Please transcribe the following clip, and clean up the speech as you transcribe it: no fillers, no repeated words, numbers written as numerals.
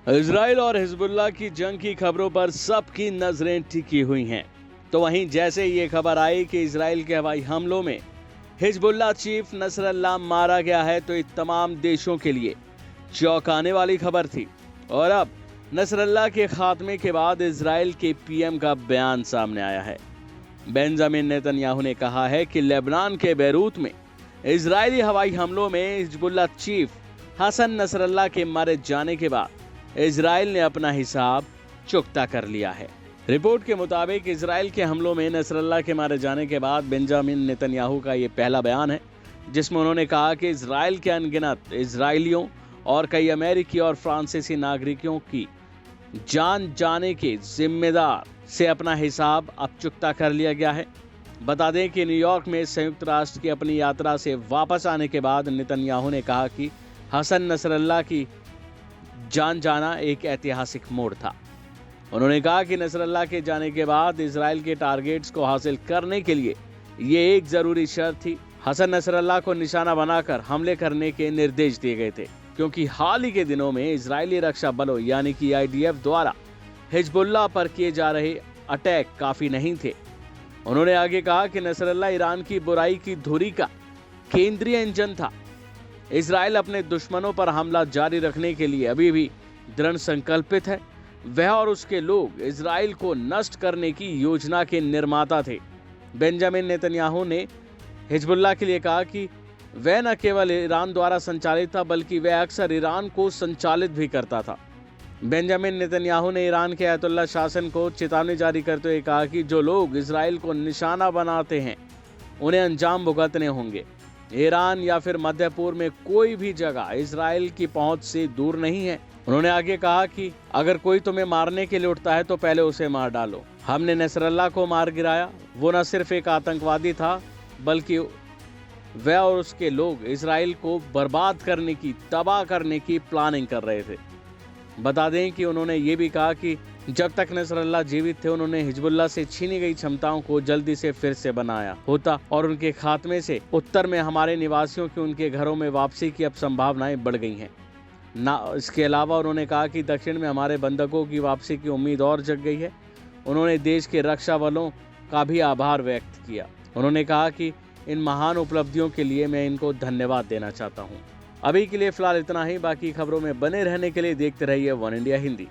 Israel और Hezbollah की जंग की खबरों पर सबकी नजरें टिकी हुई हैं। तो वहीं जैसे ये खबर आई कि इजराइल के हवाई हमलों में हिजबुल्लाह चीफ नसरल्लाह मारा गया है, तो ये तमाम देशों के लिए चौंकाने वाली खबर थी। और अब नसरल्लाह के खात्मे के बाद इजराइल के पीएम का बयान सामने आया है। बेंजामिन नेतन्याहू ने कहा है कि लेबनान के बैरूत में इजरायली हवाई हमलों में हिजबुल्लाह चीफ हसन नसरल्लाह के मारे जाने के बाद इजराइल ने अपना हिसाब चुकता कर लिया है। रिपोर्ट के मुताबिक इजराइल के हमलों में नसरल्लाह के मारे जाने के बाद बेंजामिन नेतन्याहू का ये पहला बयान है, जिसमें उन्होंने कहा कि इजराइल के अनगिनत इजराइलियों और कई अमेरिकी और फ्रांसीसी नागरिकों की जान जाने के जिम्मेदार से अपना हिसाब अब चुकता कर लिया गया है। बता दें कि न्यूयॉर्क में संयुक्त राष्ट्र की अपनी यात्रा से वापस आने के बाद नेतन्याहू ने कहा कि हसन नसरल्लाह की जान जाना एक ऐतिहासिक मोड़ था। उन्होंने कहा कि नसरल्लाह के जाने के बाद इजराइल के टारगेट्स को हासिल करने के लिए ये एक जरूरी शर्त थी। हसन नसरल्लाह को निशाना बनाकर हमले करने के निर्देश दिए गए थे, क्योंकि हाल ही के दिनों में इजरायली रक्षा बलों यानी कि आईडीएफ द्वारा हिजबुल्लाह पर किए जा रहे अटैक काफी नहीं थे। उन्होंने आगे कहा कि नसरल्लाह ईरान की बुराई की धुरी का केंद्रीय इंजन था। इजराइल अपने दुश्मनों पर हमला जारी रखने के लिए अभी भी दृढ़ संकल्पित है। वह और उसके लोग इजराइल को नष्ट करने की योजना के निर्माता थे। बेंजामिन नेतन्याहू ने हिजबुल्लाह के लिए कहा कि वह न केवल ईरान द्वारा संचालित था, बल्कि वह अक्सर ईरान को संचालित भी करता था। बेंजामिन नेतन्याहू ने ईरान के अयतुल्लाह शासन को चेतावनी जारी करते हुए कहा कि जो लोग इजराइल को निशाना बनाते हैं उन्हें अंजाम भुगतने होंगे। ईरान या फिर मध्य पूर्व में कोई भी जगह इजराइल की पहुंच से दूर नहीं है। उन्होंने आगे कहा कि अगर कोई तुम्हें मारने के लिए उठता है तो पहले उसे मार डालो। हमने नसरल्लाह को मार गिराया। वो न सिर्फ एक आतंकवादी था, बल्कि वह और उसके लोग इजराइल को बर्बाद करने की, तबाह करने की प्लानिंग कर रहे थे। बता दें कि उन्होंने ये भी कहा कि जब तक नसरल्लाह जीवित थे उन्होंने हिजबुल्लाह से छीनी गई क्षमताओं को जल्दी से फिर से बनाया होता और उनके खात्मे से उत्तर में हमारे निवासियों की उनके घरों में वापसी की अब संभावनाएं बढ़ गई हैं। इसके अलावा उन्होंने कहा कि दक्षिण में हमारे बंधकों की वापसी की उम्मीद और जग गई है। उन्होंने देश के रक्षा बलों का भी आभार व्यक्त किया। उन्होंने कहा कि इन महान उपलब्धियों के लिए मैं इनको धन्यवाद देना चाहता हूँ। अभी के लिए फिलहाल इतना ही। बाकी खबरों में बने रहने के लिए देखते रहिए वन इंडिया हिंदी।